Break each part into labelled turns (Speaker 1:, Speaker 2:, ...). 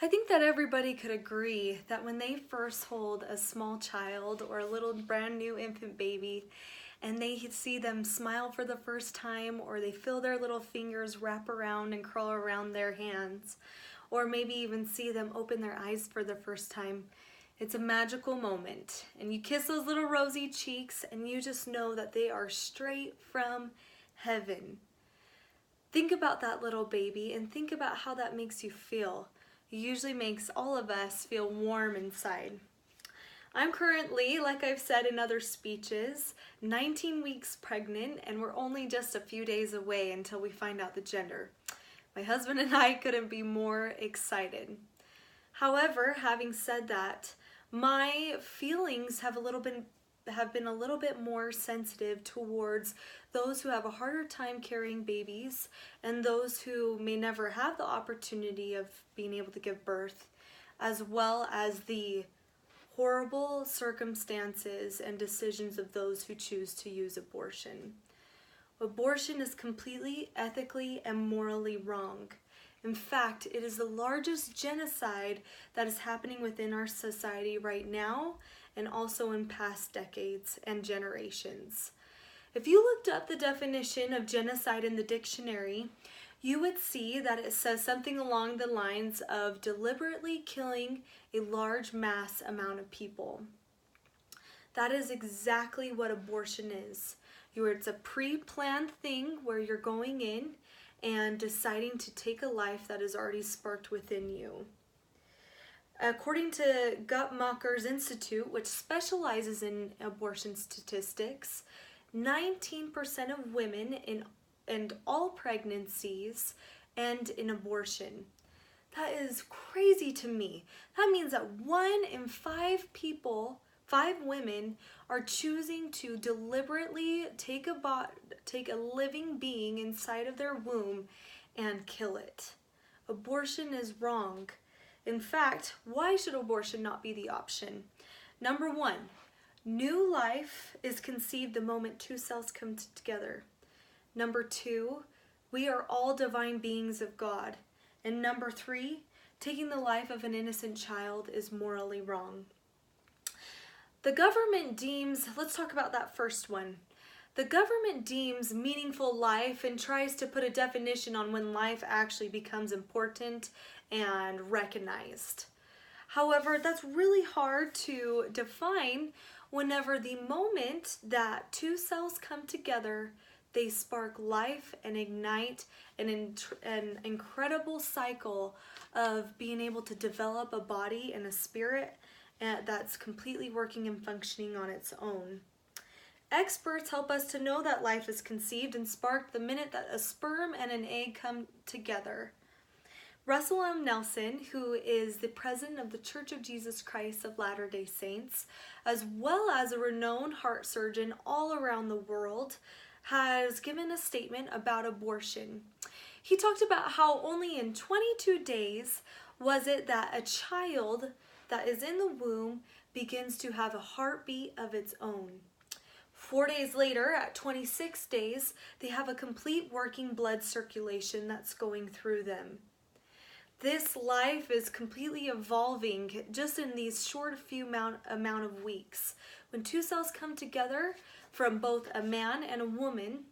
Speaker 1: I think that everybody could agree that when they first hold a small child or a little brand new infant baby and they see them smile for the first time, or they feel their little fingers wrap around and curl around their hands, or maybe even see them open their eyes for the first time, it's a magical moment. And you kiss those little rosy cheeks and you just know that they are straight from heaven. Think about that little baby and think about how that makes you feel. It usually makes all of us feel warm inside. I'm currently, like I've said in other speeches, 19 weeks pregnant, and we're only just a few days away until we find out the gender. My husband and I couldn't be more excited. However, having said that, my feelings have been a little bit more sensitive towards those who have a harder time carrying babies and those who may never have the opportunity of being able to give birth, as well as the horrible circumstances and decisions of those who choose to use abortion. Abortion is completely ethically and morally wrong. In fact, it is the largest genocide that is happening within our society right now and also in past decades and generations. If you looked up the definition of genocide in the dictionary, you would see that it says something along the lines of deliberately killing a large mass amount of people. That is exactly what abortion is. It's a pre-planned thing where you're going in and deciding to take a life that is already sparked within you. According to Guttmacher's Institute, which specializes in abortion statistics, 19% of women in all pregnancies end in abortion. That is crazy to me. That means that 1 in 5 people, 5 women, are choosing to deliberately take a living being inside of their womb and kill it. Abortion is wrong. In fact, why should abortion not be the option? Number 1, new life is conceived the moment 2 cells come together. Number 2, we are all divine beings of God. And number 3, taking the life of an innocent child is morally wrong. The government deems, let's talk about that first one. The government deems meaningful life and tries to put a definition on when life actually becomes important and recognized. However, that's really hard to define whenever the moment that 2 cells come together, they spark life and ignite an incredible cycle of being able to develop a body and a spirit that's completely working and functioning on its own. Experts help us to know that life is conceived and sparked the minute that a sperm and an egg come together. Russell M. Nelson, who is the president of the Church of Jesus Christ of Latter-day Saints, as well as a renowned heart surgeon all around the world, has given a statement about abortion. He talked about how only in 22 days was it that a child that is in the womb begins to have a heartbeat of its own. 4 days later, at 26 days, they have a complete working blood circulation that's going through them. This life is completely evolving just in these short amount of weeks. When 2 cells come together from both a man and a woman,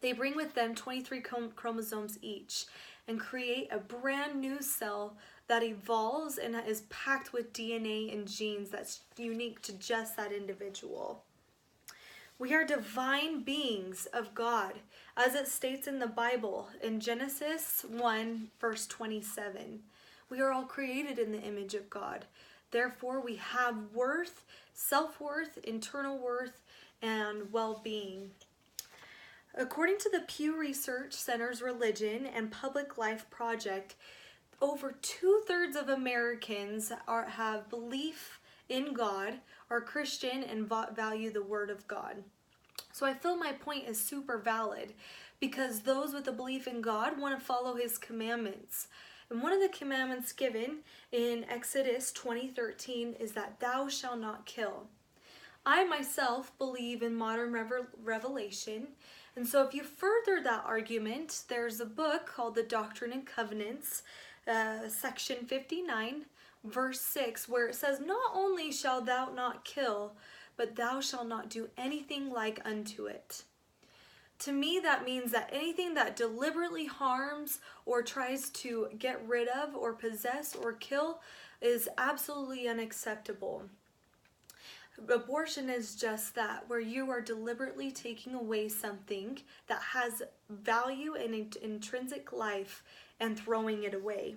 Speaker 1: they bring with them 23 chromosomes each and create a brand new cell that evolves and is packed with DNA and genes that's unique to just that individual. We are divine beings of God, as it states in the Bible in Genesis 1, verse 27. We are all created in the image of God. Therefore, we have worth, self-worth, internal worth, and well-being. According to the Pew Research Center's Religion and Public Life Project, over 2/3 of Americans have belief in God, are Christian, and value the Word of God. So I feel my point is super valid because those with a belief in God want to follow His commandments. And one of the commandments given in Exodus 20:13 is that thou shalt not kill. I myself believe in modern revelation, and so if you further that argument, there's a book called The Doctrine and Covenants, section 59, verse 6, where it says, "Not only shalt thou not kill, but thou shalt not do anything like unto it." To me, that means that anything that deliberately harms or tries to get rid of or possess or kill is absolutely unacceptable. Abortion is just that, where you are deliberately taking away something that has value and intrinsic life and throwing it away.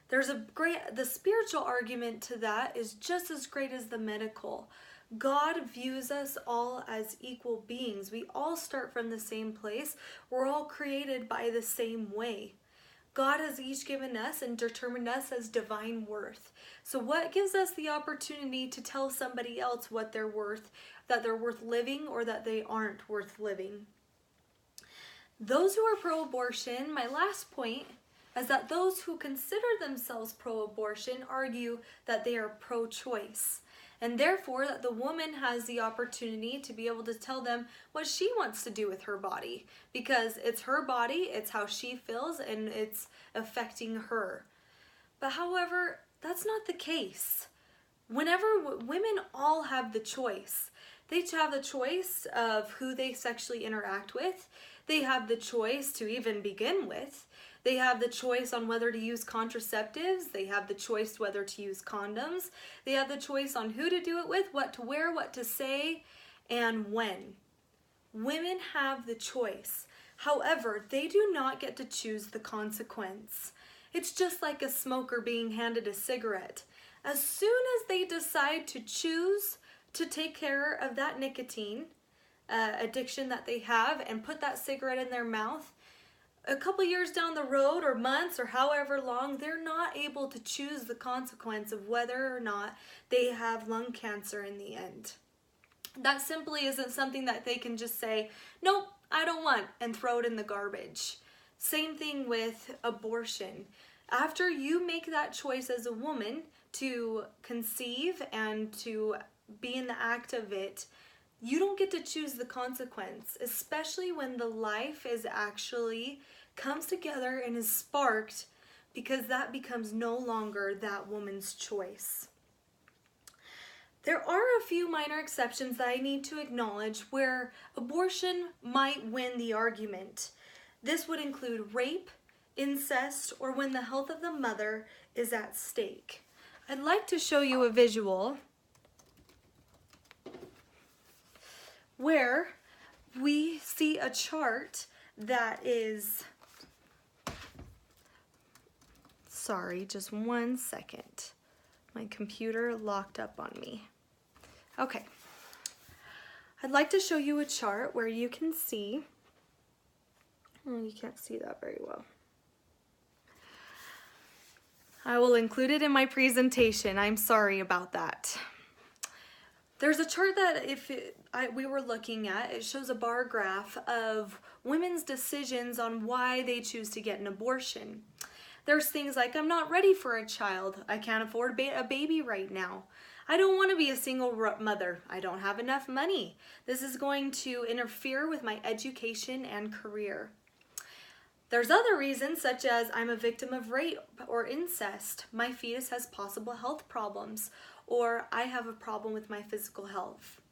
Speaker 1: The spiritual argument to that is just as great as the medical. God views us all as equal beings. We all start from the same place. We're all created by the same way. God has each given us and determined us as divine worth. So what gives us the opportunity to tell somebody else what they're worth, that they're worth living or that they aren't worth living? Those who are pro-abortion, my last point is that those who consider themselves pro-abortion argue that they are pro-choice, and therefore that the woman has the opportunity to be able to tell them what she wants to do with her body, because it's her body, it's how she feels, and it's affecting her. But however, that's not the case. Whenever women all have the choice. They have the choice of who they sexually interact with. They have the choice to even begin with. They have the choice on whether to use contraceptives. They have the choice whether to use condoms. They have the choice on who to do it with, what to wear, what to say, and when. Women have the choice. However, they do not get to choose the consequence. It's just like a smoker being handed a cigarette. As soon as they decide to choose to take care of that nicotine addiction that they have and put that cigarette in their mouth, a couple years down the road or months or however long, they're not able to choose the consequence of whether or not they have lung cancer in the end. That simply isn't something that they can just say, nope, I don't want, and throw it in the garbage. Same thing with abortion. After you make that choice as a woman to conceive and to be in the act of it, you don't get to choose the consequence, especially when the life is actually comes together and is sparked, because that becomes no longer that woman's choice. There are a few minor exceptions that I need to acknowledge where abortion might win the argument. This would include rape, incest, or when the health of the mother is at stake. I'd like to show you a visual where we see a chart that is, sorry, just 1 second. My computer locked up on me. Okay. I'd like to show you a chart where you can see, oh, you can't see that very well. I will include it in my presentation. I'm sorry about that. There's a chart that we were looking at. It shows a bar graph of women's decisions on why they choose to get an abortion. There's things like, I'm not ready for a child. I can't afford a baby right now. I don't want to be a single mother. I don't have enough money. This is going to interfere with my education and career. There's other reasons, such as I'm a victim of rape or incest. My fetus has possible health problems, or I have a problem with my physical health.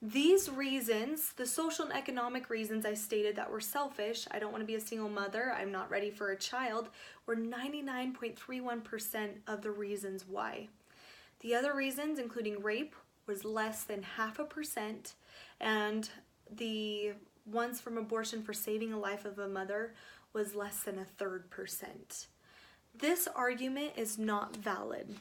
Speaker 1: These reasons, the social and economic reasons I stated that were selfish, I don't want to be a single mother, I'm not ready for a child, were 99.31% of the reasons why. The other reasons, including rape, was less than 0.5%, and the ones from abortion for saving a life of a mother was less than 1/3%. This argument is not valid.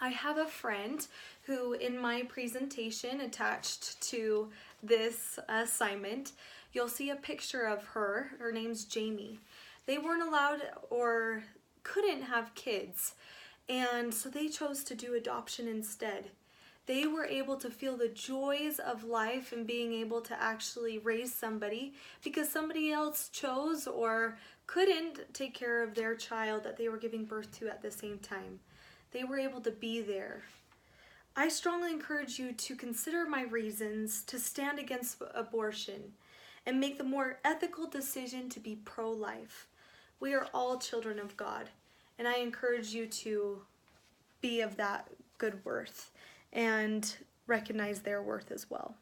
Speaker 1: I have a friend who, in my presentation attached to this assignment, you'll see a picture of her. Her name's Jamie. They weren't allowed or couldn't have kids, and so they chose to do adoption instead. They were able to feel the joys of life and being able to actually raise somebody because somebody else chose or couldn't take care of their child that they were giving birth to at the same time. They were able to be there. I strongly encourage you to consider my reasons to stand against abortion and make the more ethical decision to be pro-life. We are all children of God. And I encourage you to be of that good worth and recognize their worth as well.